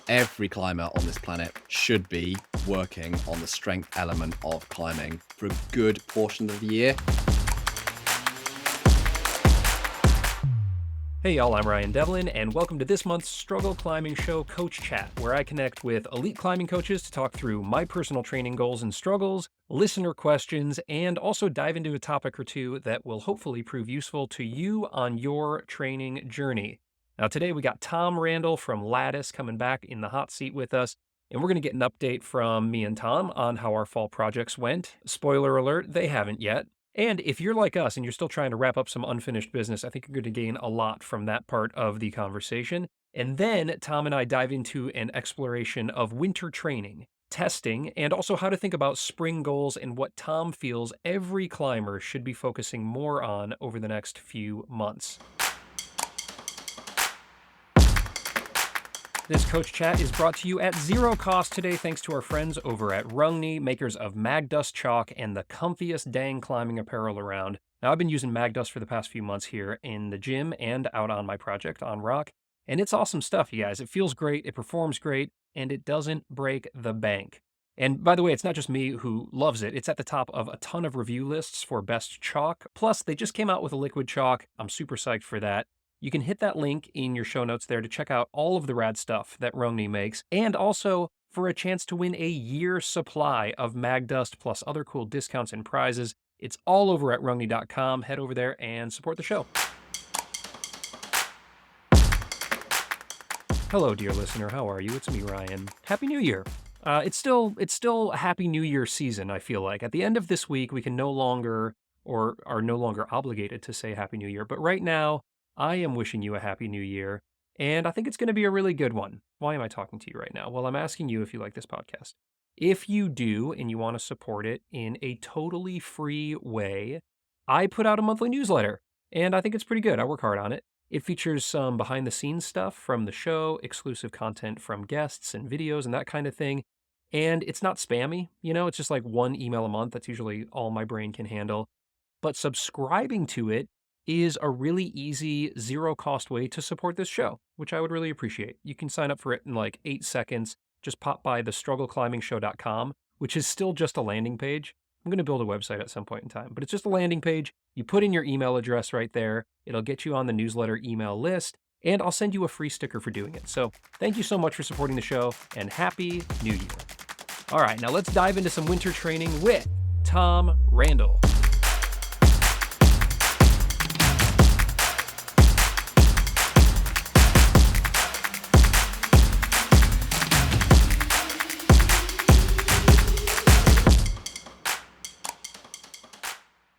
Every climber on this planet should be working on the strength element of climbing for a good portion of the year. Hey y'all, I'm Ryan Devlin, and welcome to this month's Struggle Climbing Show Coach Chat, where I connect with elite climbing coaches to talk through my personal training goals and struggles, listener questions, and also dive into a topic or two that will hopefully prove useful to you on your training journey. Now today we got Tom Randall from Lattice coming back in the hot seat with us, and we're going to get an update from me and Tom on how our fall projects went. Spoiler alert, they haven't yet. And if you're like us and you're still trying to wrap up some unfinished business, I think you're going to gain a lot from that part of the conversation. And then Tom and I dive into an exploration of winter training, testing, and also how to think about spring goals and what Tom feels every climber should be focusing more on over the next few months. This Coach Chat is brought to you at zero cost today thanks to our friends over at Rungni, makers of Magdust Chalk and the comfiest dang climbing apparel around. Now, I've been using Magdust for the past few months here in the gym and out on my project on rock, and it's awesome stuff, you guys. It feels great, it performs great, and it doesn't break the bank. And by the way, it's not just me who loves it. It's at the top of a ton of review lists for best chalk. Plus, they just came out with a liquid chalk. I'm super psyched for that. You can hit that link in your show notes there to check out all of the rad stuff that Rungni makes, and also for a chance to win a year's supply of Magdust plus other cool discounts and prizes. It's all over at rungni.com. Head over there and support the show. Hello, dear listener. How are you? It's me, Ryan. Happy New Year. It's still Happy New Year season, I feel like. At the end of this week, we can no longer, or are no longer obligated to say Happy New Year. But right now, I am wishing you a Happy New Year, and I think it's going to be a really good one. Why am I talking to you right now? Well, I'm asking you if you like this podcast. If you do, and you want to support it in a totally free way, I put out a monthly newsletter, and I think it's pretty good. I work hard on it. It features some behind-the-scenes stuff from the show, exclusive content from guests and videos and that kind of thing. And it's not spammy, it's just like one email a month. That's usually all my brain can handle. But subscribing to it is a really easy, zero-cost way to support this show, which I would really appreciate. You can sign up for it in like 8 seconds. Just pop by thestruggleclimbingshow.com, which is still just a landing page. I'm going to build a website at some point in time, but it's just a landing page. You put in your email address right there. It'll get you on the newsletter email list, and I'll send you a free sticker for doing it. So thank you so much for supporting the show, and Happy New Year. All right, now let's dive into some winter training with Tom Randall.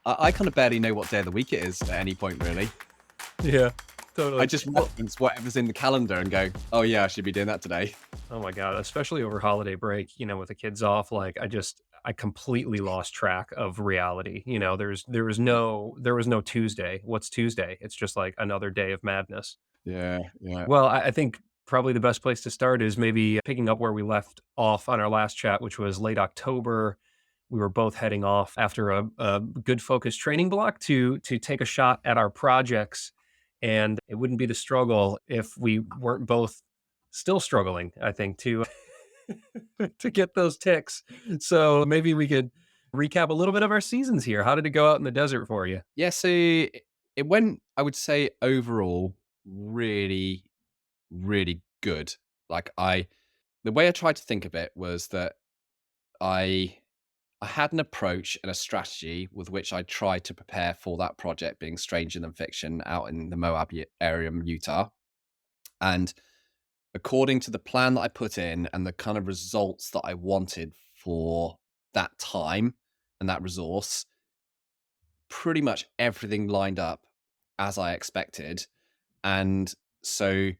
I kind of barely know what day of the week it is at any point, really. Yeah, totally. I just reference whatever's in the calendar and go, oh yeah, I should be doing that today. Oh my God, especially over holiday break, with the kids off, like I completely lost track of reality. There was no Tuesday. What's Tuesday? It's just like another day of madness. Yeah. Well, I think probably the best place to start is maybe picking up where we left off on our last chat, which was late October. We were both heading off after a good focused training block to take a shot at our projects. And it wouldn't be the struggle if we weren't both still struggling, I think, to get those ticks. So maybe we could recap a little bit of our seasons here. How did it go out in the desert for you? Yeah, so it went, I would say, overall, really, really good. The way I tried to think of it was that I had an approach and a strategy with which I tried to prepare for that project being Stranger Than Fiction out in the Moab area in Utah. And according to the plan that I put in and the kind of results that I wanted for that time and that resource, pretty much everything lined up as I expected. And so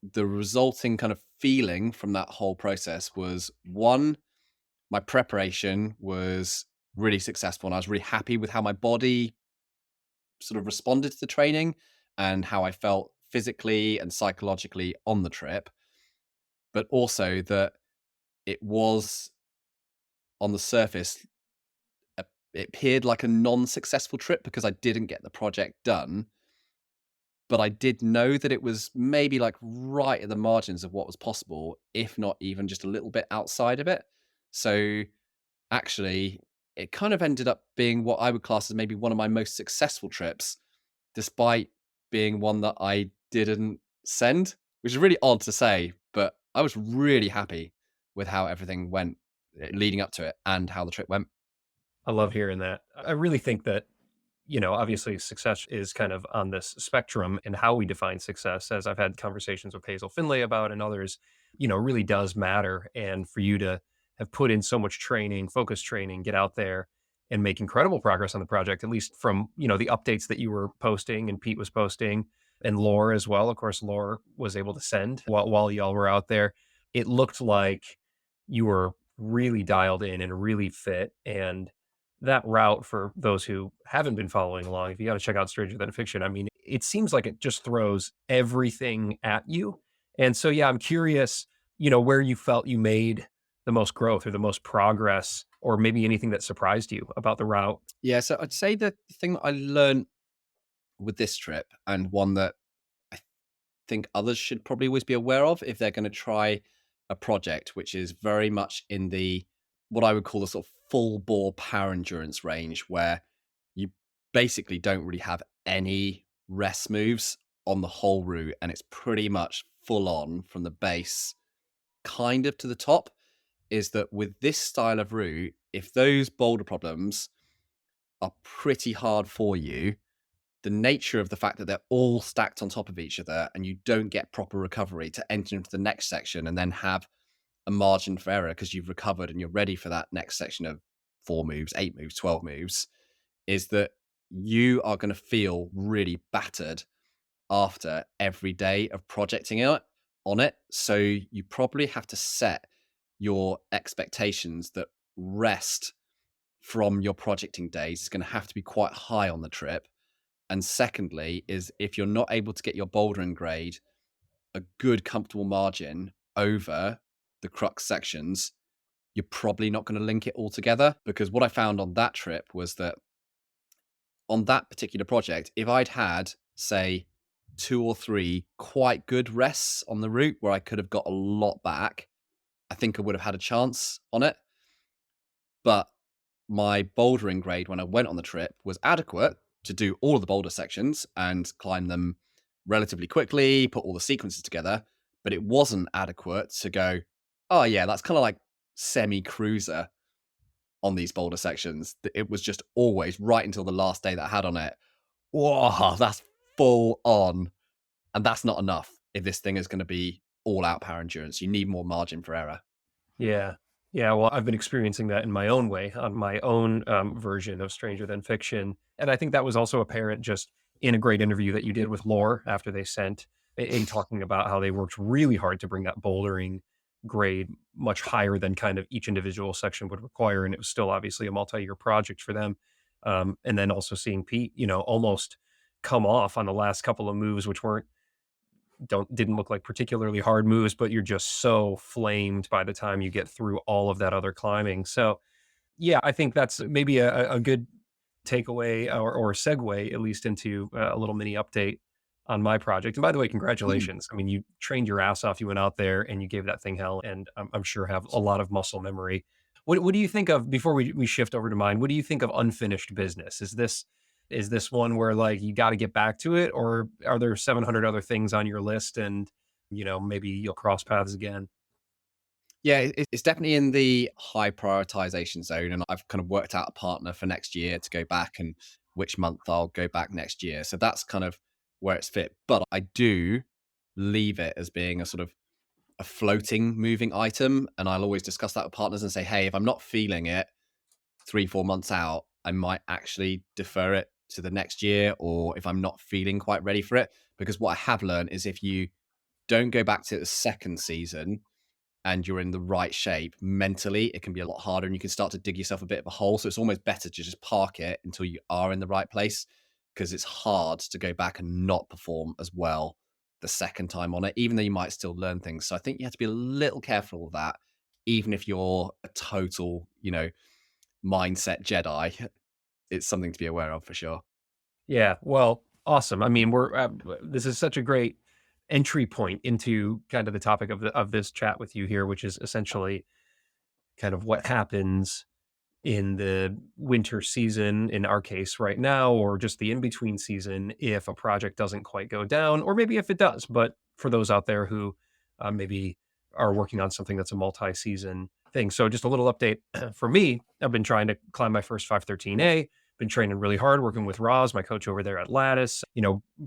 the resulting kind of feeling from that whole process was, one, my preparation was really successful, and I was really happy with how my body sort of responded to the training and how I felt physically and psychologically on the trip. But also that it was, on the surface, it appeared like a non-successful trip because I didn't get the project done. but I did know that it was maybe like right at the margins of what was possible, if not even just a little bit outside of it. So actually, it kind of ended up being what I would class as maybe one of my most successful trips, despite being one that I didn't send, which is really odd to say, but I was really happy with how everything went leading up to it and how the trip went. I love hearing that. I really think that, obviously success is kind of on this spectrum and how we define success, as I've had conversations with Hazel Finlay about and others, really does matter. And for you to have put in so much training, focus training, get out there and make incredible progress on the project, at least from, the updates that you were posting and Pete was posting and Lore as well. Of course, Lore was able to send while y'all were out there. It looked like you were really dialed in and really fit. And that route, for those who haven't been following along, if you got to check out Stranger Than Fiction, I mean, it seems like it just throws everything at you. And so, yeah, I'm curious, where you felt you made the most growth or the most progress, or maybe anything that surprised you about the route. Yeah, so I'd say that the thing that I learned with this trip, and one that I think others should probably always be aware of if they're going to try a project, which is very much in the what I would call the sort of full bore power endurance range, where you basically don't really have any rest moves on the whole route, and it's pretty much full on from the base kind of to the top. Is that with this style of route, if those boulder problems are pretty hard for you, the nature of the fact that they're all stacked on top of each other and you don't get proper recovery to enter into the next section and then have a margin for error because you've recovered and you're ready for that next section of 4 moves, 8 moves, 12 moves, is that you are going to feel really battered after every day of projecting it on it. So you probably have to set your expectations that rest from your projecting days is going to have to be quite high on the trip. And secondly, is if you're not able to get your bouldering grade a good, comfortable margin over the crux sections, you're probably not going to link it all together. Because what I found on that trip was that on that particular project, if I'd had, say, 2 or 3 quite good rests on the route where I could have got a lot back, I think I would have had a chance on it. But my bouldering grade when I went on the trip was adequate to do all of the boulder sections and climb them relatively quickly, put all the sequences together, but it wasn't adequate to go, oh yeah, that's kind of like semi cruiser on these boulder sections. It was just always right until the last day that I had on it. Whoa, that's full on. And that's not enough if this thing is going to be all out power endurance. You need more margin for error. Yeah. Yeah. Well, I've been experiencing that in my own way on my own version of Stranger Than Fiction. And I think that was also apparent just in a great interview that you did with Lore after they sent, in talking about how they worked really hard to bring that bouldering grade much higher than kind of each individual section would require. And it was still obviously a multi-year project for them. And then also seeing Pete, almost come off on the last couple of moves, which didn't look like particularly hard moves, but you're just so flamed by the time you get through all of that other climbing. So, yeah, I think that's maybe a good takeaway or segue, at least into a little mini update on my project. And by the way, congratulations. I mean, you trained your ass off. You went out there and you gave that thing hell, and I'm sure have a lot of muscle memory. What do you think of, before we shift over to mine? What do you think of unfinished business? Is this one where like you got to get back to it, or are there 700 other things on your list and maybe you'll cross paths again? Yeah, it's definitely in the high prioritization zone. And I've kind of worked out a partner for next year to go back and which month I'll go back next year. So that's kind of where it's fit. But I do leave it as being a sort of a floating moving item. And I'll always discuss that with partners and say, hey, if I'm not feeling it 3, 4 months out, I might actually defer it to the next year, or if I'm not feeling quite ready for it. Because what I have learned is if you don't go back to the second season and you're in the right shape mentally, it can be a lot harder and you can start to dig yourself a bit of a hole. So it's almost better to just park it until you are in the right place, because it's hard to go back and not perform as well the second time on it, even though you might still learn things. So I think you have to be a little careful of that, even if you're a total, mindset Jedi. It's something to be aware of for sure. Yeah, well, Awesome. I mean, we're this is such a great entry point into kind of the topic of this chat with you here, which is essentially kind of what happens in the winter season, in our case right now, or just the in between season, if a project doesn't quite go down, or maybe if it does. But for those out there who maybe are working on something that's a multi season thing. So, just a little update for me. I've been trying to climb my first 513A, been training really hard, working with Roz, my coach over there at Lattice,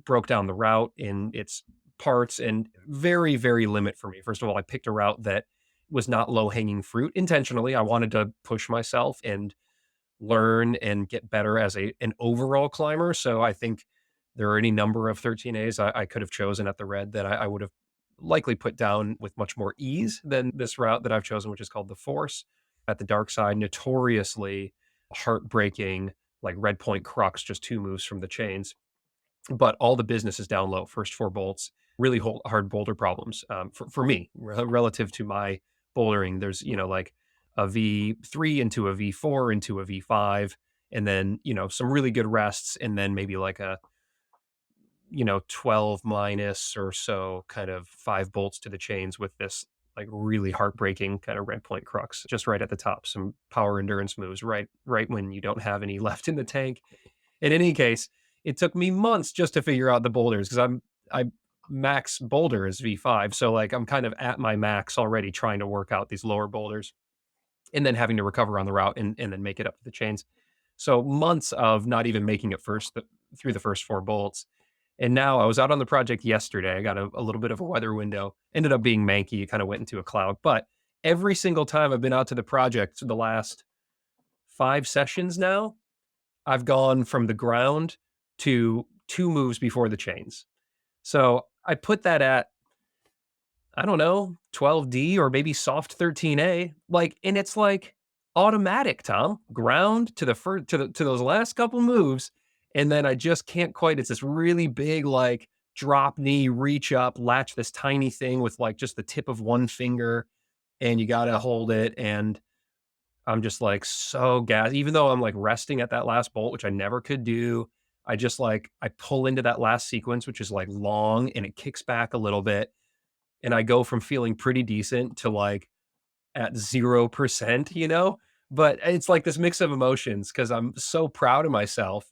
broke down the route in its parts and very, very limit for me. First of all, I picked a route that was not low hanging fruit intentionally. I wanted to push myself and learn and get better as an overall climber. So I think there are any number of 13As I could have chosen at the red that I would have likely put down with much more ease than this route that I've chosen, which is called the Force. At the dark side, notoriously heartbreaking, like red point crux, just two moves from the chains, but all the business is down low. First four bolts, really hard boulder problems for me relative to my bouldering. There's, like a V3 into a V4 into a V5, and then, some really good rests, and then maybe like a, 12 minus or so kind of five bolts to the chains with this like really heartbreaking kind of red point crux just right at the top. Some power endurance moves right when you don't have any left in the tank. In any case, it took me months just to figure out the boulders because I max boulder is V5. So like I'm kind of at my max already trying to work out these lower boulders and then having to recover on the route and then make it up the chains. So months of not even making it through the first four bolts. And now I was out on the project yesterday. I got a little bit of a weather window, ended up being manky. It kind of went into a cloud. But every single time I've been out to the project, the last 5 sessions now, I've gone from the ground to two moves before the chains. So I put that at, I don't know, 12D or maybe soft 13A. Like, and it's like automatic, Tom. Ground to the first to those last couple moves. And then I just can't quite. It's this really big, like drop knee, reach up, latch this tiny thing with like just the tip of one finger, and you gotta hold it. And I'm just like so gassed, even though I'm like resting at that last bolt, which I never could do. I just like I pull into that last sequence, which is like long and it kicks back a little bit. And I go from feeling pretty decent to like at 0%, But it's like this mix of emotions because I'm so proud of myself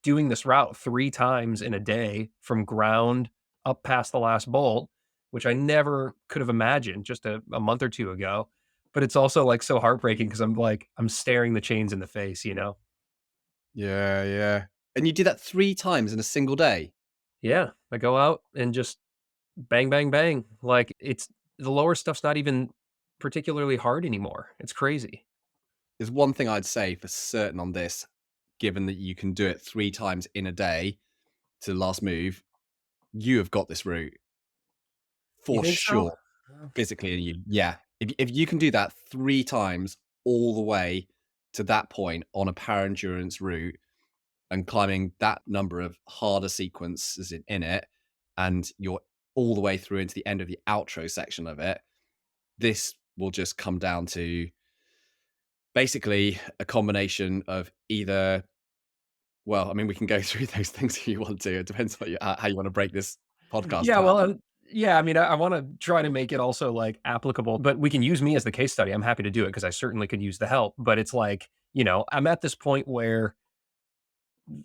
doing this route 3 times in a day from ground up past the last bolt, which I never could have imagined just a month or two ago. But it's also like so heartbreaking because I'm staring the chains in the face. Yeah, yeah. And you did that 3 times in a single day? Yeah. I go out and just bang, bang, bang. Like it's the lower stuff's not even particularly hard anymore. It's crazy. There's one thing I'd say for certain on this, given that you can do it 3 times in a day to the last move, you have got this route You for think so? sure, physically in you. Yeah. If you can do that 3 times all the way to that point on a power endurance route and climbing that number of harder sequences in it, and you're all the way through into the end of the outro section of it, this will just come down to basically a combination of either, well, I mean, we can go through those things if you want to. It depends what how you want to break this podcast Yeah, well, up. yeah, I mean, I wanna try to make it also, like, applicable, but we can use me as the case study. I'm happy to do it because I certainly could use the help, but it's like, I'm at this point where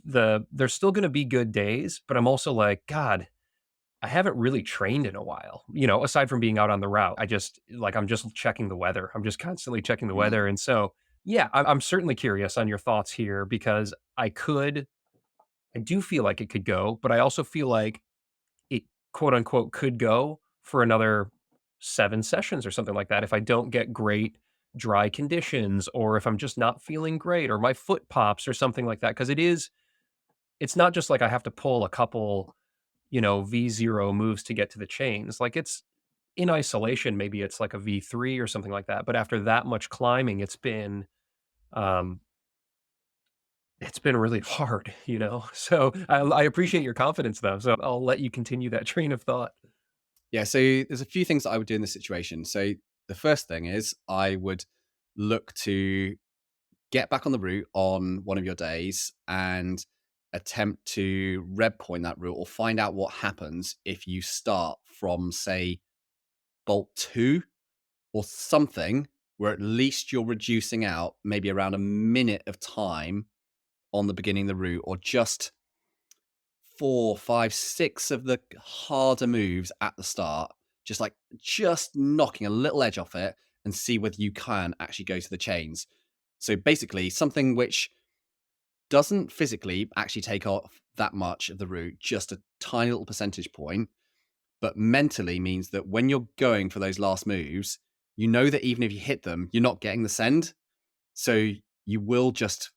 there's still gonna be good days, but I'm also like, "God, I haven't really trained in a while," aside from being out on the route. I'm just checking the weather. I'm just constantly checking the Mm. weather, and so, yeah, I'm certainly curious on your thoughts here because I do feel like it could go, but I also feel like it quote unquote could go for another 7 sessions or something like that if I don't get great dry conditions or if I'm just not feeling great or my foot pops or something like that. Cause it's not just like I have to pull a couple, V0 moves to get to the chains. Like it's in isolation, maybe it's like a V3 or something like that. But after that much climbing, um, it's been really hard. So I appreciate your confidence though. So I'll let you continue that train of thought. Yeah, so there's a few things that I would do in this situation. So the first thing is I would look to get back on the route on one of your days and attempt to red point that route or find out what happens if you start from, say, bolt 2 or something, where at least you're reducing out maybe around a minute of time on the beginning of the route, or just 4, 5, 6 of the harder moves at the start, just knocking a little edge off it and see whether you can actually go to the chains. So basically, something which doesn't physically actually take off that much of the route, just a tiny little percentage point, but mentally means that when you're going for those last moves, you know that even if you hit them, you're not getting the send. So you will just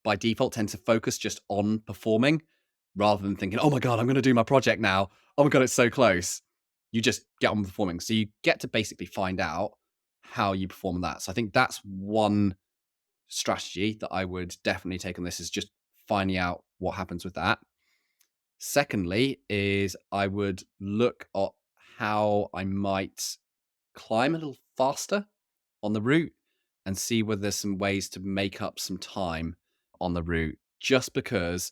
by default tend to focus just on performing rather than thinking, oh my God, I'm going to do my project now. Oh my God, it's so close. You just get on performing. So you get to basically find out how you perform on that. So I think that's one strategy that I would definitely take on this, is just finding out what happens with that. Secondly, is I would look at how I might climb a little faster on the route and see whether there's some ways to make up some time on the route. Just because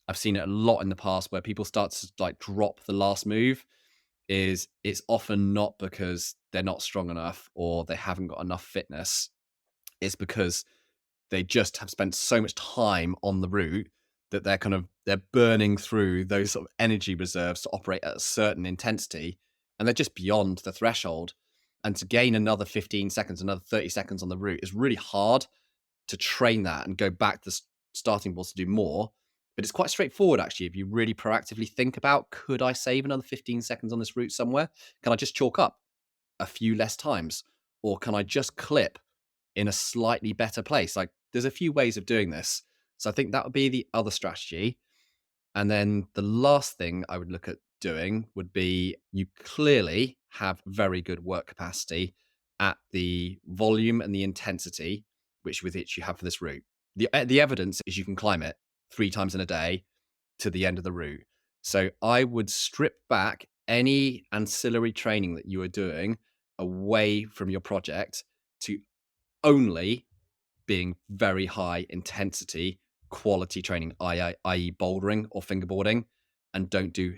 I've seen it a lot in the past where people start to like drop the last move, is it's often not because they're not strong enough or they haven't got enough fitness. It's because they just have spent so much time on the route that they're burning through those sort of energy reserves to operate at a certain intensity, and they're just beyond the threshold. And to gain another 15 seconds, another 30 seconds on the route is really hard to train that and go back to the starting balls to do more. But it's quite straightforward, actually, if you really proactively think about, could I save another 15 seconds on this route somewhere? Can I just chalk up a few less times? Or can I just clip in a slightly better place? Like, there's a few ways of doing this. So I think that would be the other strategy. And then the last thing I would look at doing would be, you clearly have very good work capacity at the volume and the intensity with which you have for this route. The evidence is you can climb it 3 times in a day to the end of the route. So I would strip back any ancillary training that you are doing away from your project to only being very high intensity quality training, i.e. bouldering or fingerboarding, and don't do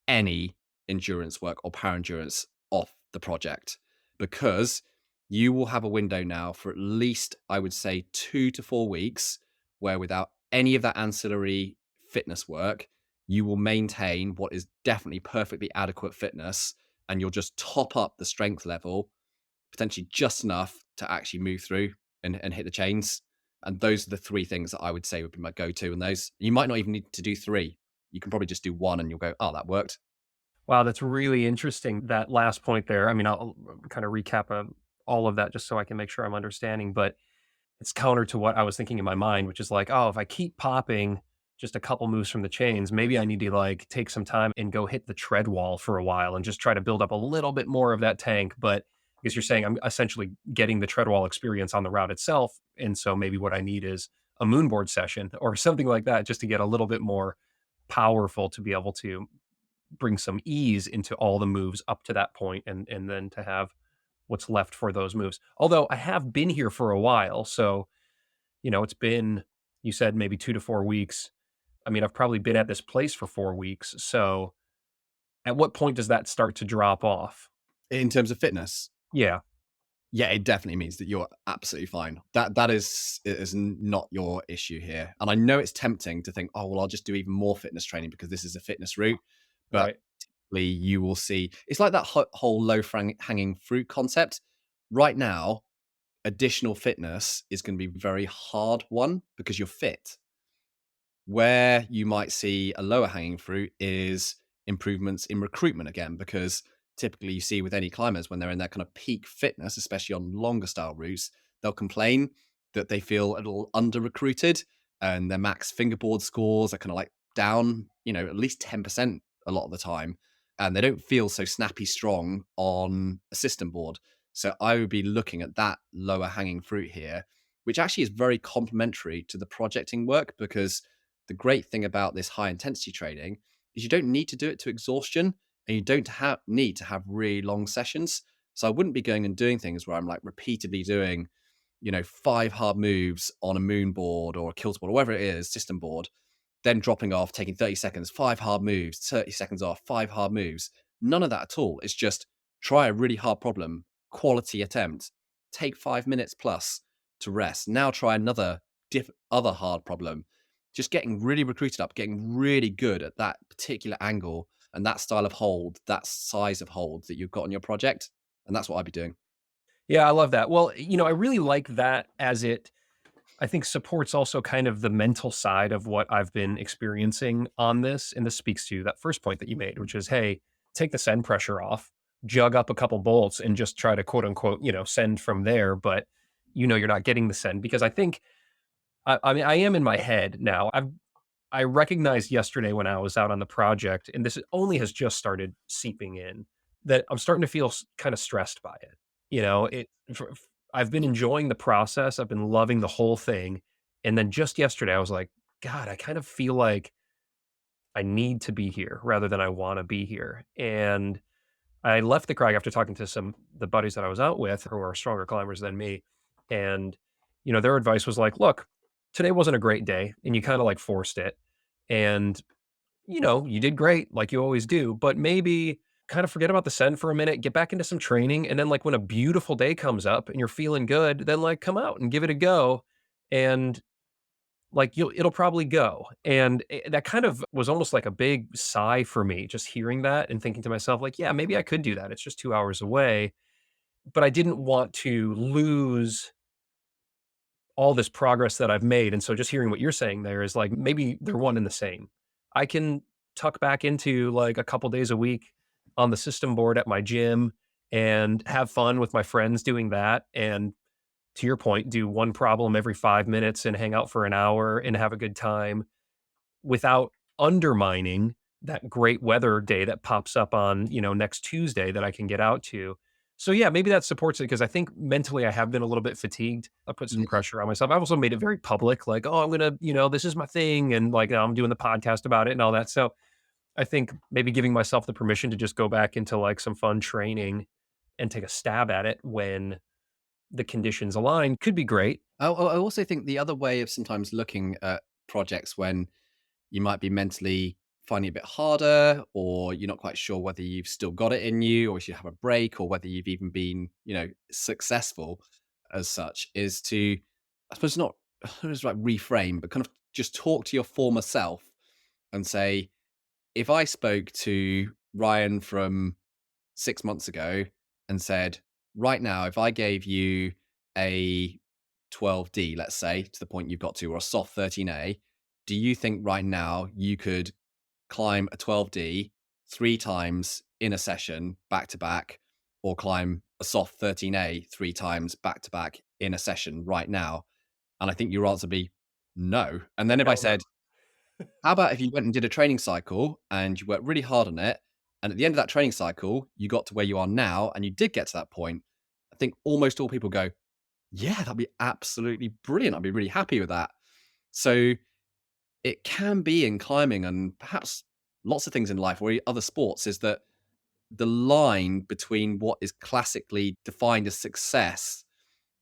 any endurance work or power endurance off the project, because you will have a window now for at least, I would say, 2 to 4 weeks where, without any of that ancillary fitness work, you will maintain what is definitely perfectly adequate fitness, and you'll just top up the strength level potentially just enough to actually move through and hit the chains. And those are the three things that I would say would be my go-to. And those, you might not even need to do three. You can probably just do one and you'll go, oh, that worked. Wow, that's really interesting, that last point there. I mean, I'll kind of recap, all of that just so I can make sure I'm understanding, but it's counter to what I was thinking in my mind, which is like, "Oh, if I keep popping just a couple moves from the chains, maybe I need to, like, take some time and go hit the tread wall for a while and just try to build up a little bit more of that tank." But I guess you're saying I'm essentially getting the tread wall experience on the route itself, and so maybe what I need is a moonboard session or something like that just to get a little bit more powerful to be able to bring some ease into all the moves up to that point, and then to have what's left for those moves. Although I have been here for a while, so, it's been, you said maybe 2 to 4 weeks. I mean, I've probably been at this place for 4 weeks, so at what point does that start to drop off? In terms of fitness, Yeah, yeah, it definitely means that you're absolutely fine. That is not your issue here. And I know it's tempting to think, oh well, I'll just do even more fitness training because this is a fitness route. But right. you will see it's like that whole hanging fruit concept. Right now, additional fitness is going to be very hard one because you're fit. Where you might see a lower hanging fruit is improvements in recruitment again, because typically you see with any climbers when they're in their kind of peak fitness, especially on longer style routes, they'll complain that they feel a little under recruited and their max fingerboard scores are kind of like down, at least 10% a lot of the time. And they don't feel so snappy strong on a system board. So I would be looking at that lower hanging fruit here, which actually is very complementary to the projecting work, because the great thing about this high intensity training is you don't need to do it to exhaustion, and you don't need to have really long sessions. So I wouldn't be going and doing things where I'm like repeatedly doing, 5 hard moves on a moon board or a kilt board or whatever it is, system board, then dropping off, taking 30 seconds, 5 hard moves, 30 seconds off, 5 hard moves. None of that at all. It's just try a really hard problem, quality attempt, take 5 minutes plus to rest. Now try another other hard problem. Just getting really recruited up, getting really good at that particular angle and that style of hold, that size of hold that you've got on your project. And that's what I'd be doing. Yeah, I love that. Well, I really like that as it I think supports also kind of the mental side of what I've been experiencing on this. And this speaks to that first point that you made, which is, hey, take the send pressure off, jug up a couple bolts and just try to quote unquote, send from there. But you're not getting the send because I think I mean I am in my head now. I recognized yesterday when I was out on the project, and this only has just started seeping in, that I'm starting to feel kind of stressed by it. I've been enjoying the process. I've been loving the whole thing. And then just yesterday, I was like, God, I kind of feel like I need to be here rather than I want to be here. And I left the crag after talking to the buddies that I was out with who are stronger climbers than me. And, their advice was like, look, today wasn't a great day and you kind of like forced it. And you did great like you always do, but maybe kind of forget about the send for a minute, get back into some training. And then, like, when a beautiful day comes up and you're feeling good, then like come out and give it a go. And like it'll probably go. And that kind of was almost like a big sigh for me, just hearing that and thinking to myself, like, yeah, maybe I could do that. It's just 2 hours away. But I didn't want to lose all this progress that I've made. And so just hearing what you're saying there is like maybe they're one and the same. I can tuck back into like a couple days a week on the system board at my gym and have fun with my friends doing that. And to your point, do one problem every 5 minutes and hang out for an hour and have a good time without undermining that great weather day that pops up on, next Tuesday that I can get out to. So yeah, maybe that supports it because I think mentally I have been a little bit fatigued. I put some Yeah. pressure on myself. I've also made it very public, like, oh, I'm gonna, this is my thing, and like I'm doing the podcast about it and all that. So I think maybe giving myself the permission to just go back into like some fun training and take a stab at it when the conditions align could be great. I also think the other way of sometimes looking at projects when you might be mentally finding it a bit harder, or you're not quite sure whether you've still got it in you, or if you have a break, or whether you've even been, successful as such, is to, I suppose, not I suppose like reframe, but kind of just talk to your former self and say, if I spoke to Ryan from 6 months ago and said, right now, if I gave you a 12D, let's say, to the point you've got to, or a soft 13A, do you think right now you could climb a 12D 3 times in a session back to back, or climb a soft 13A 3 times back to back in a session right now? And I think your answer would be no. And then if I Hell no. said, how about if you went and did a training cycle and you worked really hard on it, and at the end of that training cycle, you got to where you are now and you did get to that point? I think almost all people go, yeah, that'd be absolutely brilliant. I'd be really happy with that. So it can be in climbing and perhaps lots of things in life or other sports, is that the line between what is classically defined as success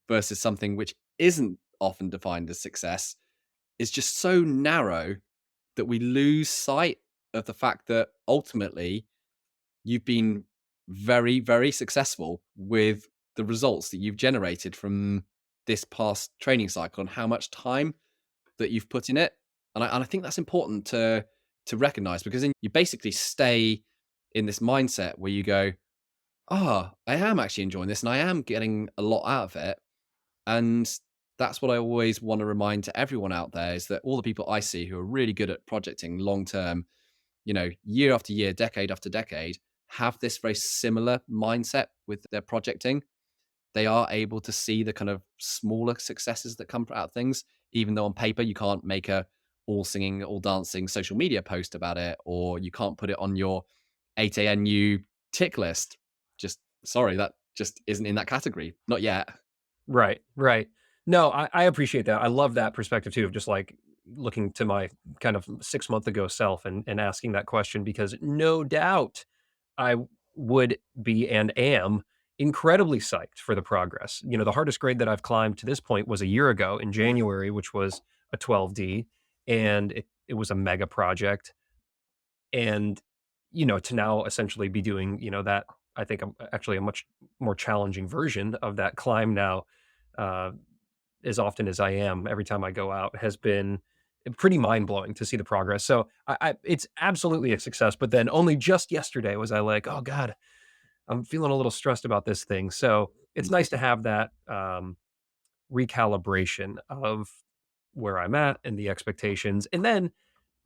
versus something which isn't often defined as success is just so narrow that we lose sight of the fact that ultimately you've been very, very successful with the results that you've generated from this past training cycle and how much time that you've put in it. And I think that's important to recognize, because then you basically stay in this mindset where you go, ah, I am actually enjoying this and I am getting a lot out of it. And that's what I always want to remind to everyone out there, is that all the people I see who are really good at projecting long term, year after year, decade after decade, have this very similar mindset with their projecting. They are able to see the kind of smaller successes that come out of things, even though on paper you can't make a all singing, all dancing social media post about it, or you can't put it on your 8ANU tick list. Just sorry, that just isn't in that category. Not yet. Right, right. No, I appreciate that. I love that perspective too, of just like looking to my kind of 6 month ago self and asking that question because no doubt I would be and am incredibly psyched for the progress. The hardest grade that I've climbed to this point was a year ago in January, which was a 12D. And it it was a mega project. And, to now essentially be doing, that I think actually a much more challenging version of that climb now, uh, as often as I am every time I go out has been pretty mind blowing to see the progress. So it's absolutely a success. But then only just yesterday was I like, oh God, I'm feeling a little stressed about this thing. So it's Mm. nice to have that recalibration of where I'm at and the expectations. And then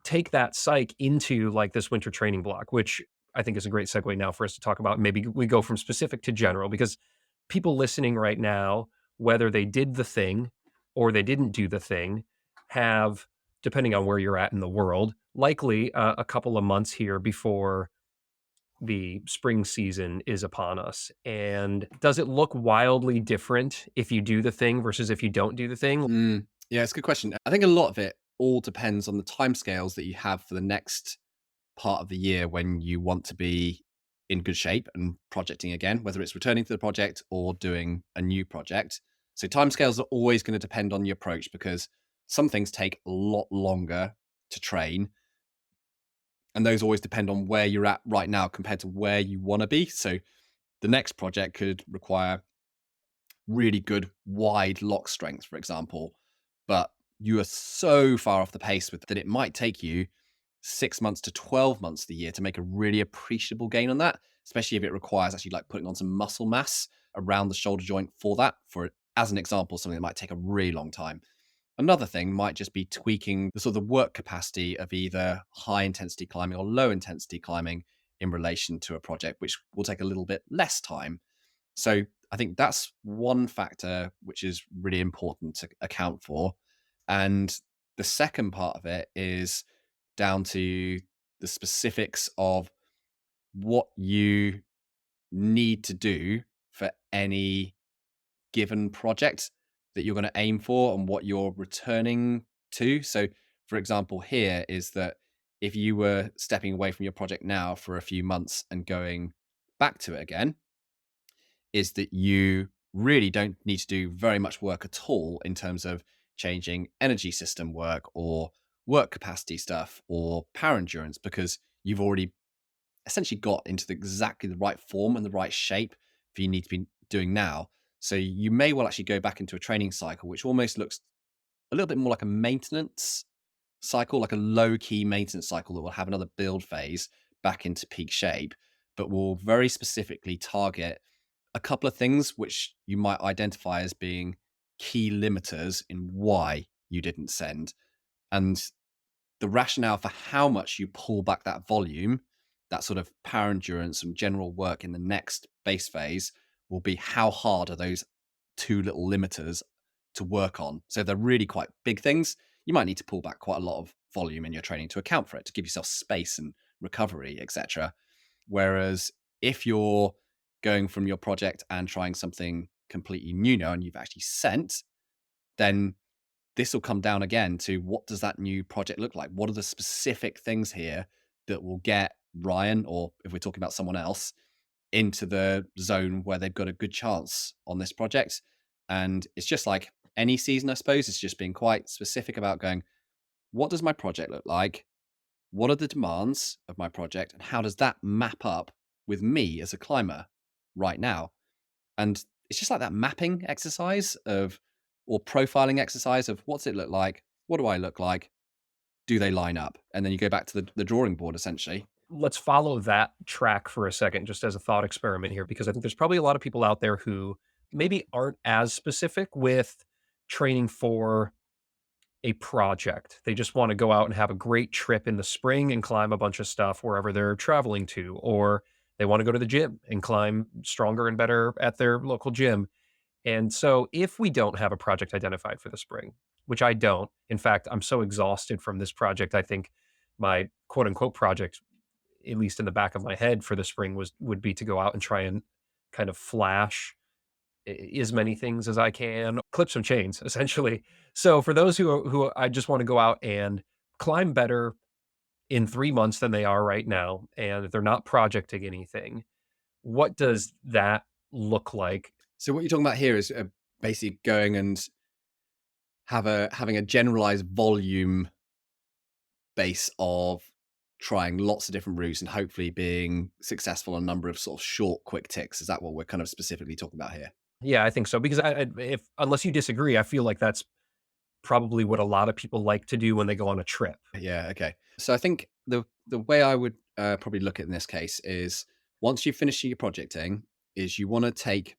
take that psych into like this winter training block, which I think is a great segue now for us to talk about. Maybe we go from specific to general because people listening right now, whether they did the thing or they didn't do the thing, have, depending on where you're at in the world, likely a couple of months here before the spring season is upon us. And does it look wildly different if you do the thing versus if you don't do the thing? Yeah, it's a good question. I think a lot of it all depends on the timescales that you have for the next part of the year when you want to be in good shape and projecting again, whether it's returning to the project or doing a new project. So timescales are always going to depend on the approach because some things take a lot longer to train. And those always depend on where you're at right now compared to where you want to be. So the next project could require really good wide lock strength, for example, but you are so far off the pace with that it might take you 6 months to 12 months of the year to make a really appreciable gain on that, especially if it requires actually like putting on some muscle mass around the shoulder joint for that. For as an example, something that might take a really long time. Another thing might just be tweaking the sort of work capacity of either high intensity climbing or low intensity climbing in relation to a project, which will take a little bit less time. So I think that's one factor which is really important to account for. And the second part of it is down to the specifics of what you need to do for any given project that you're going to aim for and what you're returning to. So, for example, here is that if you were stepping away from your project now for a few months and going back to it again, is that you really don't need to do very much work at all in terms of changing energy system work or work capacity stuff or power endurance because you've already essentially got into exactly the right form and the right shape for you need to be doing now. So you may well actually go back into a training cycle, which almost looks a little bit more like a maintenance cycle, like a low key maintenance cycle that will have another build phase back into peak shape, but will very specifically target a couple of things which you might identify as being key limiters in why you didn't send. And the rationale for how much you pull back that volume, that sort of power endurance and general work in the next base phase will be how hard are those two little limiters to work on. So if they're really quite big things, you might need to pull back quite a lot of volume in your training to account for it, to give yourself space and recovery, etc. Whereas if you're going from your project and trying something completely new now and you've actually sent, then this will come down again to what does that new project look like? What are the specific things here that will get Ryan, or if we're talking about someone else, into the zone where they've got a good chance on this project? And it's just like any season, I suppose, it's just being quite specific about going, what does my project look like? What are the demands of my project? And how does that map up with me as a climber right now? And it's just like that mapping exercise of, or profiling exercise of what's it look like? What do I look like? Do they line up? And then you go back to the drawing board essentially. Let's follow that track for a second, just as a thought experiment here, because I think there's probably a lot of people out there who maybe aren't as specific with training for a project. They just want to go out and have a great trip in the spring and climb a bunch of stuff wherever they're traveling to, or they want to go to the gym and climb stronger and better at their local gym. And so, if we don't have a project identified for the spring, which I don't, in fact, I'm so exhausted from this project. I think my quote unquote project, at least in the back of my head for the spring, would be to go out and try and kind of flash as many things as I can, clip some chains, essentially. So for those who I just want to go out and climb better in 3 months than they are right now, and they're not projecting anything, what does that look like? So what you're talking about here is basically going and having a generalized volume base of trying lots of different routes and hopefully being successful on a number of sort of short, quick ticks. Is that what we're kind of specifically talking about here? Yeah, I think so because I if unless you disagree, I feel like that's probably what a lot of people like to do when they go on a trip. Yeah. Okay. So I think the way I would probably look at it in this case is once you've finished your projecting, is you want to take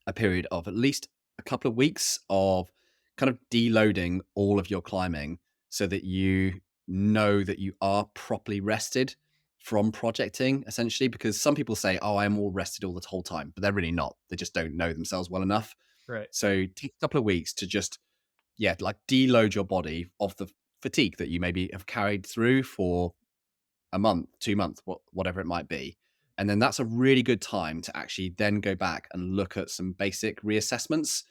a period of at least a couple of weeks of kind of deloading all of your climbing so that you know that you are properly rested from projecting essentially because some people say oh I'm all rested all the whole time but they're really not, they just don't know themselves well enough. Right. So take a couple of weeks to just like deload your body of the fatigue that you maybe have carried through for a month, 2 months, whatever it might be. And then that's a really good time to actually then go back and look at some basic reassessments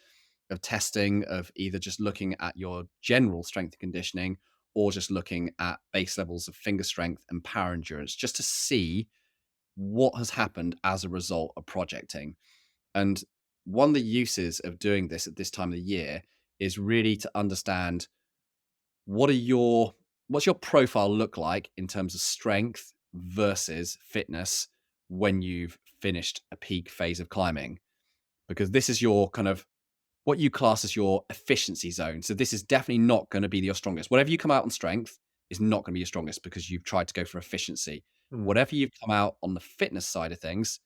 of testing, of either just looking at your general strength and conditioning or just looking at base levels of finger strength and power endurance, just to see what has happened as a result of projecting. And one of the uses of doing this at this time of the year is really to understand what are your what's your profile look like in terms of strength versus fitness when you've finished a peak phase of climbing, because this is your kind of what you class as your efficiency zone. So this is definitely not going to be your strongest. Whatever you come out on strength is not going to be your strongest because you've tried to go for efficiency. Mm, Whatever you've come out on the fitness side of things,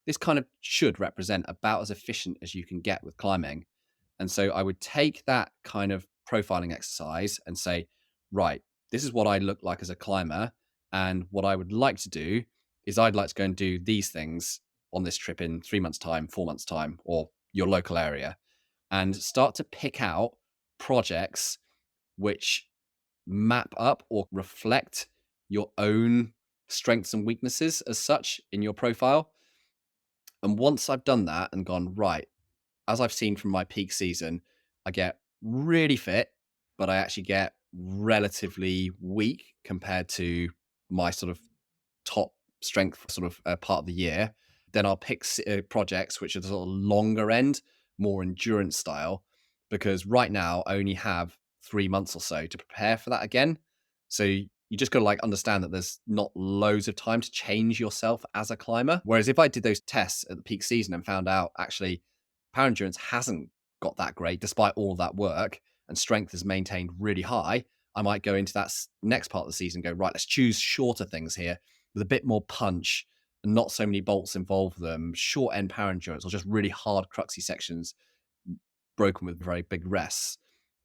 this kind of should represent about as efficient as you can get with climbing. And so I would take that kind of profiling exercise and say, right, this is what I look like as a climber. And what I would like to do is I'd like to go and do these things on this trip in 3 months' time, 4 months' time, or your local area, and start to pick out projects which map up or reflect your own strengths and weaknesses as such in your profile. And once I've done that and gone, right, as I've seen from my peak season, I get really fit, but I actually get relatively weak compared to my sort of top strength sort of part of the year. Then I'll pick projects which are the sort of longer end, more endurance style, because right now I only have 3 months or so to prepare for that again. So you just got to like understand that there's not loads of time to change yourself as a climber. Whereas if I did those tests at the peak season and found out actually power endurance hasn't got that great despite all of that work and strength is maintained really high, I might go into that next part of the season and go, right, let's choose shorter things here with a bit more punch and not so many bolts involved them, short end power endurance, or just really hard cruxy sections broken with very big rests,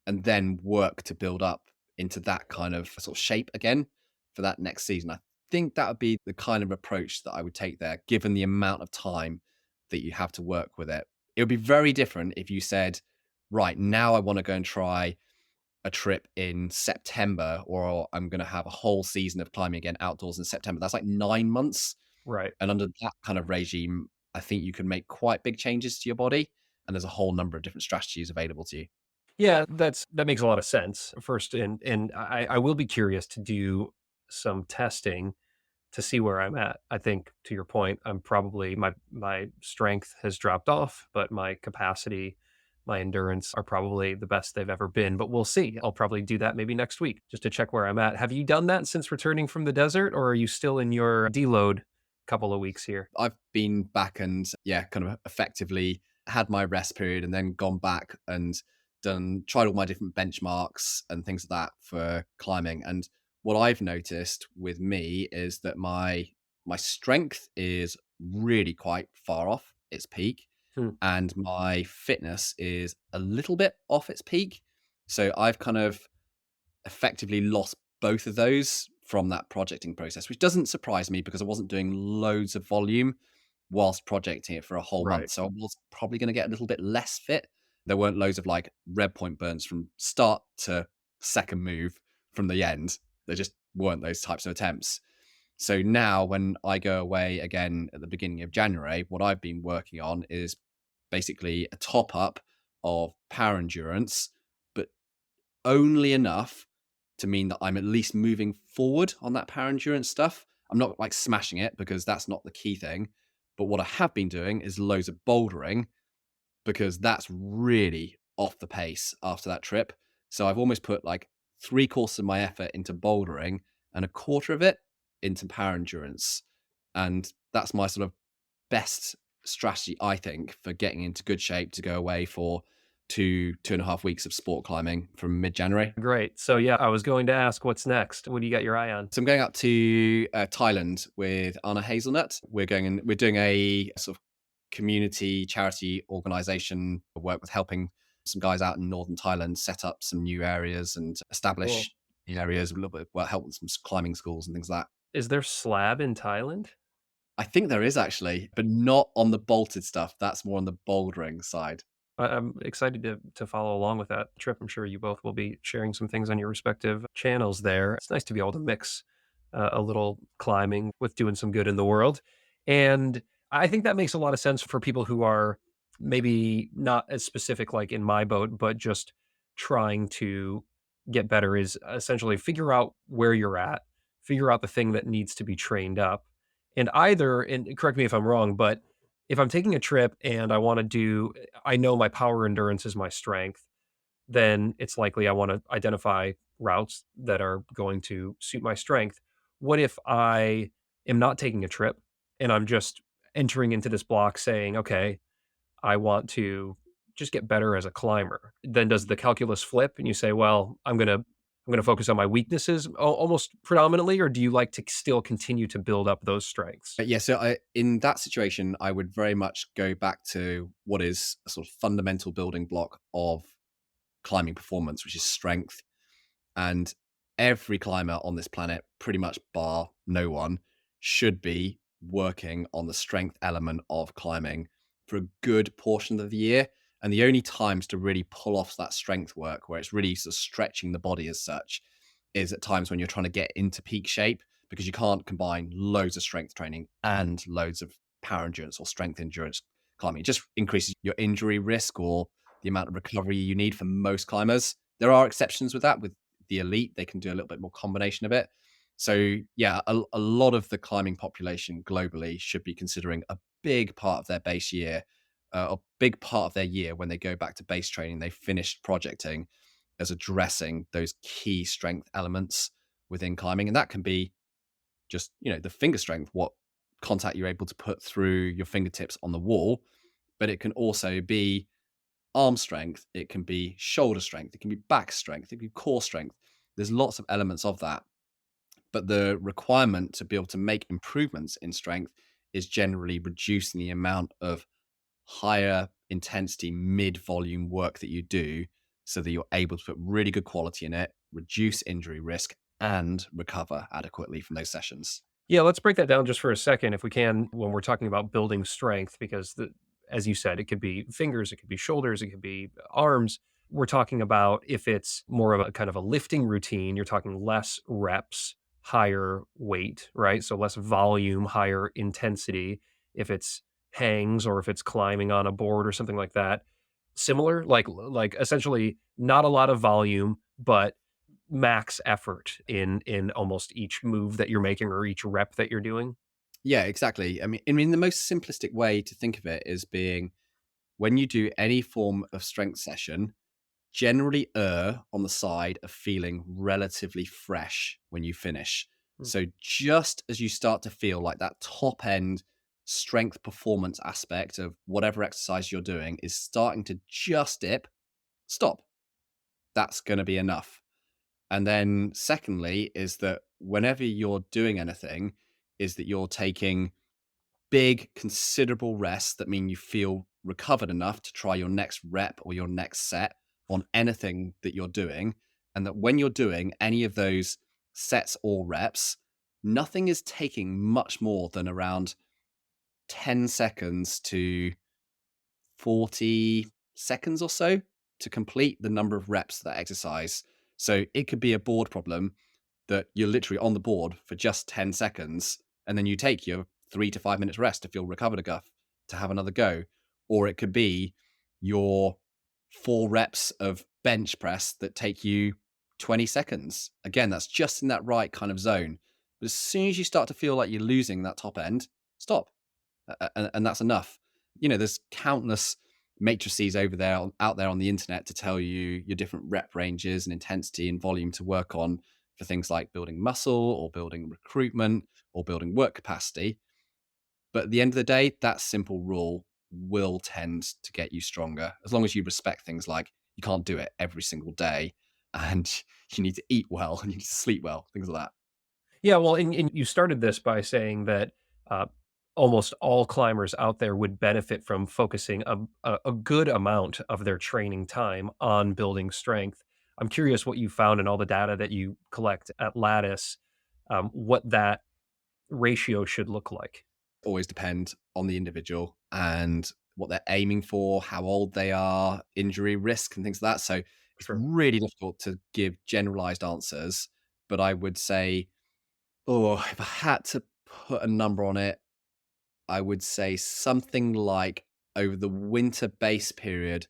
and then work to build up into that kind of sort of shape again for that next season. I think that would be the kind of approach that I would take there, given the amount of time that you have to work with it. It would be very different if you said, right, now I want to go and try a trip in September, or I'm going to have a whole season of climbing again outdoors in September. That's like 9 months. right. And under that kind of regime, I think you can make quite big changes to your body. And there's a whole number of different strategies available to you. Yeah, that makes a lot of sense. First, and I will be curious to do some testing to see where I'm at. I think to your point, I'm probably my strength has dropped off, but my capacity, my endurance are probably the best they've ever been. But we'll see. I'll probably do that maybe next week just to check where I'm at. Have you done that since returning from the desert, or are you still in your deload couple of weeks here? I've been back and yeah, kind of effectively had my rest period and then gone back and tried all my different benchmarks and things like that for climbing. And what I've noticed with me is that my strength is really quite far off its peak Hmm, and my fitness is a little bit off its peak. So I've kind of effectively lost both of those from that projecting process, which doesn't surprise me because I wasn't doing loads of volume whilst projecting it for a whole right. month. So I was probably going to get a little bit less fit. There weren't loads of like red point burns from start to second move from the end. There just weren't those types of attempts. So now when I go away again at the beginning of January, what I've been working on is basically a top up of power endurance, but only enough to mean that I'm at least moving forward on that power endurance stuff. I'm not like smashing it because that's not the key thing. But what I have been doing is loads of bouldering because that's really off the pace after that trip. So I've almost put like three-quarters of my effort into bouldering and a quarter of it into power endurance. And that's my sort of best strategy, I think, for getting into good shape to go away for 2.5 weeks of sport climbing from mid-January. Great. So yeah, I was going to ask what's next. What do you got your eye on? So I'm going up to Thailand with Anna Hazelnut. We're doing a sort of community charity organization work with helping some guys out in northern Thailand set up some new areas and Cool. establish new areas a little bit, well, help with some climbing schools and things like that. Is there slab in Thailand? I think there is actually, but not on the bolted stuff. That's more on the bouldering side. I'm excited to follow along with that trip. I'm sure you both will be sharing some things on your respective channels there. It's nice to be able to mix a little climbing with doing some good in the world. And I think that makes a lot of sense for people who are maybe not as specific like in my boat, but just trying to get better is essentially figure out where you're at, figure out the thing that needs to be trained up. And either, and correct me if I'm wrong, but if I'm taking a trip and I know my power endurance is my strength, then it's likely I want to identify routes that are going to suit my strength. What if I am not taking a trip and I'm just entering into this block saying, okay, I want to just get better as a climber? Then does the calculus flip and you say, well, I'm going to focus on my weaknesses almost predominantly, or do you like to still continue to build up those strengths? But yeah, so in that situation, I would very much go back to what is a sort of fundamental building block of climbing performance, which is strength. And every climber on this planet, pretty much bar no one, should be working on the strength element of climbing for a good portion of the year. And the only times to really pull off that strength work, where it's really sort of stretching the body as such, is at times when you're trying to get into peak shape, because you can't combine loads of strength training and loads of power endurance or strength endurance climbing. It just increases your injury risk or the amount of recovery you need for most climbers. There are exceptions with that. With the elite, they can do a little bit more combination of it. So yeah, a lot of the climbing population globally should be considering a big part of their base year, a big part of their year when they go back to base training, they finished projecting as addressing those key strength elements within climbing. And that can be just, the finger strength, what contact you're able to put through your fingertips on the wall, but it can also be arm strength, it can be shoulder strength, it can be back strength, it can be core strength. There's lots of elements of that. But the requirement to be able to make improvements in strength is generally reducing the amount of higher intensity mid volume work that you do so that you're able to put really good quality in it, reduce injury risk, and recover adequately from those sessions. Yeah, let's break that down just for a second, if we can, when we're talking about building strength, because as you said, it could be fingers, it could be shoulders, it could be arms. We're talking about if it's more of a kind of a lifting routine, you're talking less reps, higher weight, right? So less volume, higher intensity. If it's hangs or if it's climbing on a board or something like that, similar, like essentially not a lot of volume, but max effort in almost each move that you're making or each rep that you're doing. Yeah, exactly. I mean, the most simplistic way to think of it is being when you do any form of strength session, generally err on the side of feeling relatively fresh when you finish. Mm. So just as you start to feel like that top end strength performance aspect of whatever exercise you're doing is starting to just dip, stop. That's going to be enough. And then secondly is that whenever you're doing anything is that you're taking big, considerable rests that mean you feel recovered enough to try your next rep or your next set on anything that you're doing. And that when you're doing any of those sets or reps, nothing is taking much more than around 10 seconds to 40 seconds or so to complete the number of reps of that exercise. So it could be a board problem that you're literally on the board for just 10 seconds and then you take your 3 to 5 minutes rest to feel recovered enough to have another go. Or it could be your 4 reps of bench press that take you 20 seconds. Again, that's just in that right kind of zone. But as soon as you start to feel like you're losing that top end, stop. And that's enough. There's countless matrices over there out there on the internet to tell you your different rep ranges and intensity and volume to work on for things like building muscle or building recruitment or building work capacity. But at the end of the day, that simple rule will tend to get you stronger as long as you respect things like you can't do it every single day and you need to eat well and you need to sleep well, things like that. Yeah, well, and you started this by saying that uh, almost all climbers out there would benefit from focusing a good amount of their training time on building strength. I'm curious what you found in all the data that you collect at Lattice, what that ratio should look like. Always depend on the individual and what they're aiming for, how old they are, injury risk, and things like that. So it's Sure. really difficult to give generalized answers. But I would say, oh, if I had to put a number on it, I would say something like over the winter base period,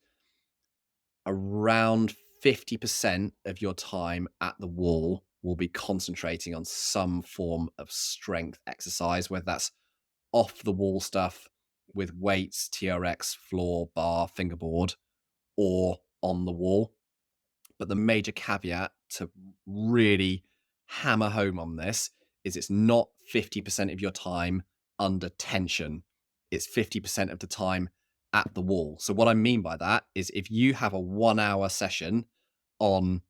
around 50% of your time at the wall will be concentrating on some form of strength exercise, whether that's off the wall stuff with weights, TRX, floor, bar, fingerboard, or on the wall. But the major caveat to really hammer home on this is it's not 50% of your time under tension. It's 50% of the time at the wall. So what I mean by that is if you have a 1 hour session on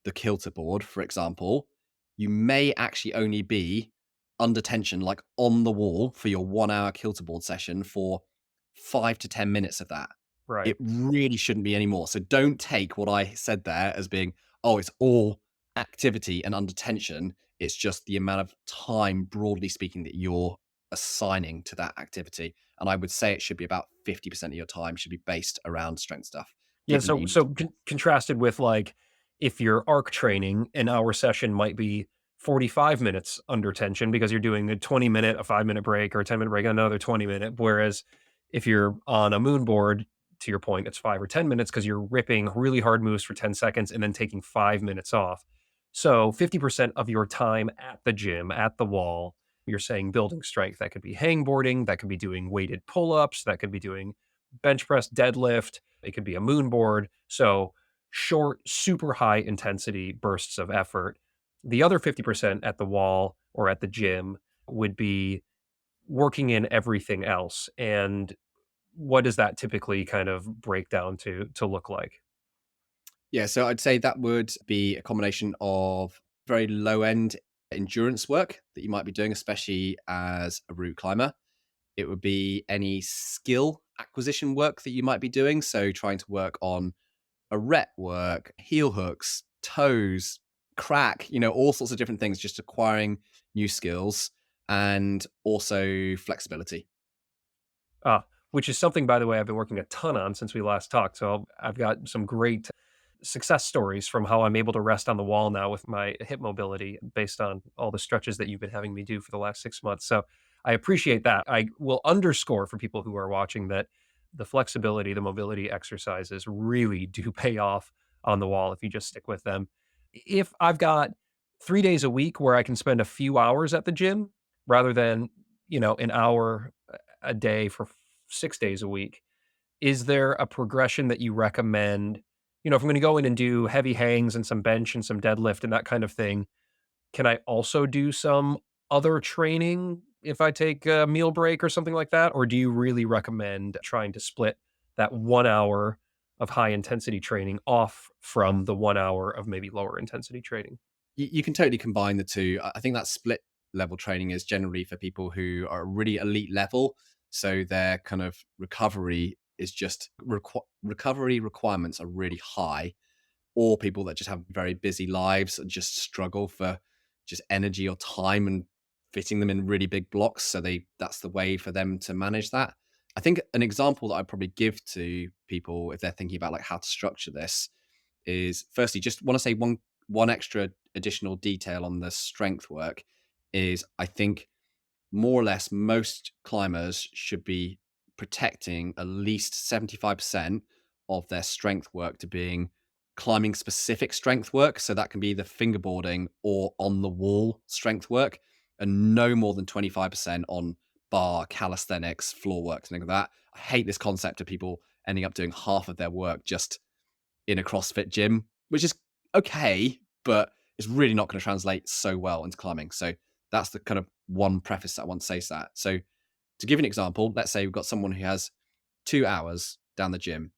the kilter board, for example, you may actually only be under tension, like on the wall for your 1 hour kilter board session for 5 to 10 minutes of that. Right. It really shouldn't be anymore. So don't take what I said there as being, oh, it's all activity and under tension. It's just the amount of time, broadly speaking, that you're assigning to that activity. And I would say it should be about 50% of your time should be based around strength stuff, Yeah, given that so you need to. contrasted with, like, if you're arc training, an hour session might be 45 minutes under tension because you're doing a 20-minute, a 5-minute break, or a 10-minute break, another 20-minute, whereas if you're on a moon board, to your point, it's 5 or 10 minutes because 'cause you're ripping really hard moves for 10 seconds and then taking 5 minutes off. So 50% of your time at the gym, at the wall, you're saying building strength. That could be hangboarding, that could be doing weighted pull-ups, that could be doing bench press, deadlift, it could be a moon board. So short, super high intensity bursts of effort. The other 50% at the wall or at the gym would be working in everything else. And what does that typically kind of break down to look like? Yeah, so I'd say that would be a combination of very low end endurance work that you might be doing, especially as a route climber. It would be any skill acquisition work that you might be doing. So trying to work on a rep work, heel hooks, toes, crack, all sorts of different things, just acquiring new skills and also flexibility. Which is something, by the way, I've been working a ton on since we last talked. So I've got some great success stories from how I'm able to rest on the wall now with my hip mobility based on all the stretches that you've been having me do for the last 6 months. So I appreciate that. I will underscore for people who are watching that the flexibility, the mobility exercises really do pay off on the wall if you just stick with them. If I've got 3 days a week where I can spend a few hours at the gym rather than, an hour a day for 6 days a week, is there a progression that you recommend? If I'm gonna go in and do heavy hangs and some bench and some deadlift and that kind of thing, can I also do some other training if I take a meal break or something like that? Or do you really recommend trying to split that 1 hour of high intensity training off from the 1 hour of maybe lower intensity training? You can totally combine the two. I think that split level training is generally for people who are really elite level. So their kind of recovery is just recovery requirements are really high, or people that just have very busy lives and just struggle for just energy or time and fitting them in really big blocks. So that's the way for them to manage that. I think an example that I'd probably give to people if they're thinking about like how to structure this is firstly just want to say one extra additional detail on the strength work is I think more or less most climbers should be protecting at least 75% of their strength work to being climbing specific strength work. So that can be the fingerboarding or on the wall strength work, and no more than 25% on bar, calisthenics, floor work, something like that. I hate this concept of people ending up doing half of their work just in a CrossFit gym, which is okay, but it's really not going to translate so well into climbing. So that's the kind of one preface that I want to say to that. So to give an example, let's say we've got someone who has 2 hours down the gym.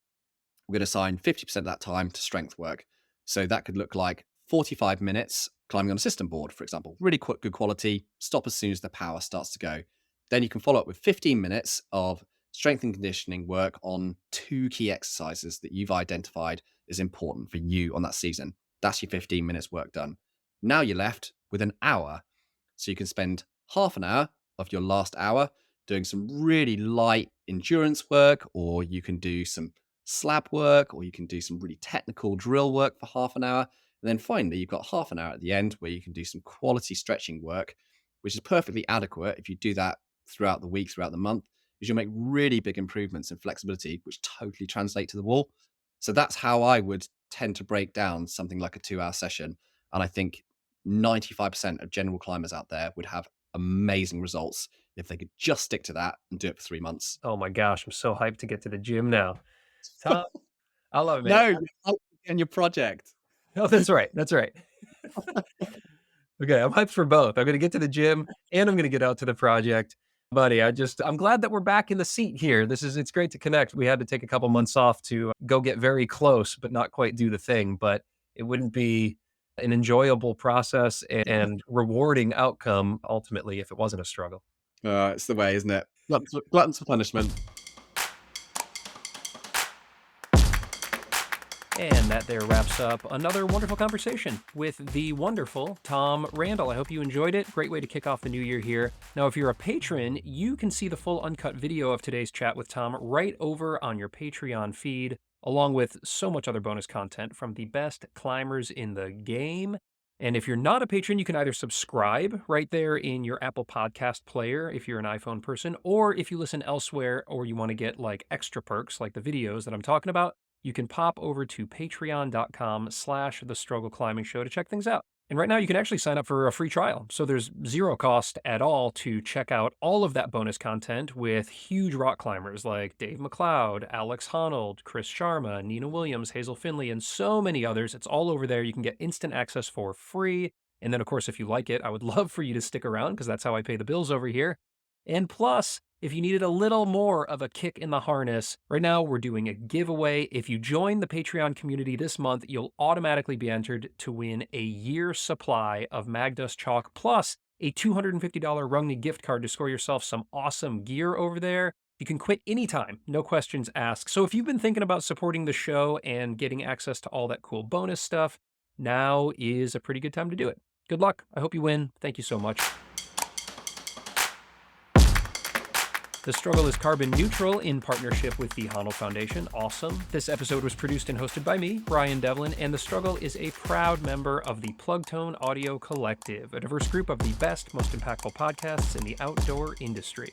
We're going to assign 50% of that time to strength work. So that could look like 45 minutes climbing on a system board, for example. Really good quality, stop as soon as the power starts to go. Then you can follow up with 15 minutes of strength and conditioning work on 2 key exercises that you've identified as important for you on that season. That's your 15 minutes work done. Now you're left with an hour. So you can spend half an hour of your last hour doing some really light endurance work, or you can do some slab work, or you can do some really technical drill work for half an hour. And then finally, you've got half an hour at the end where you can do some quality stretching work, which is perfectly adequate if you do that throughout the week, throughout the month, because you'll make really big improvements in flexibility, which totally translate to the wall. So that's how I would tend to break down something like a 2 hour session. And I think 95% of general climbers out there would have amazing results if they could just stick to that and do it for 3 months. Oh my gosh, I'm so hyped to get to the gym now. Tom, I love it, man. No, you're out in your project. Oh, that's right. That's right. Okay, I'm hyped for both. I'm gonna get to the gym and I'm gonna get out to the project. Buddy, I'm glad that we're back in the seat here. It's great to connect. We had to take a couple months off to go get very close, but not quite do the thing. But it wouldn't be an enjoyable process and rewarding outcome ultimately if it wasn't a struggle. It's the way, isn't it? Gluttons for punishment. And that there wraps up another wonderful conversation with the wonderful Tom Randall. I hope you enjoyed it. Great way to kick off the new year here. Now, if you're a patron, you can see the full uncut video of today's chat with Tom right over on your Patreon feed, along with so much other bonus content from the best climbers in the game. And if you're not a patron, you can either subscribe right there in your Apple Podcast player if you're an iPhone person, or if you listen elsewhere or you want to get like extra perks like the videos that I'm talking about, you can pop over to patreon.com/The Struggle Climbing Show to check things out. And right now you can actually sign up for a free trial. So there's zero cost at all to check out all of that bonus content with huge rock climbers like Dave McLeod, Alex Honnold, Chris Sharma, Nina Williams, Hazel Finley, and so many others. It's all over there. You can get instant access for free. And then, of course, if you like it, I would love for you to stick around because that's how I pay the bills over here. And plus, if you needed a little more of a kick in the harness, right now we're doing a giveaway. If you join the Patreon community this month, you'll automatically be entered to win a year's supply of Magdust chalk plus a $250 Rungny gift card to score yourself some awesome gear over there. You can quit anytime, no questions asked. So if you've been thinking about supporting the show and getting access to all that cool bonus stuff, now is a pretty good time to do it. Good luck. I hope you win. Thank you so much. The Struggle is carbon neutral in partnership with the Honnold Foundation. Awesome. This episode was produced and hosted by me, Ryan Devlin, and The Struggle is a proud member of the Plugtone Audio Collective, a diverse group of the best, most impactful podcasts in the outdoor industry.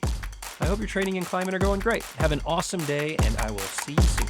I hope your training and climbing are going great. Have an awesome day, and I will see you soon.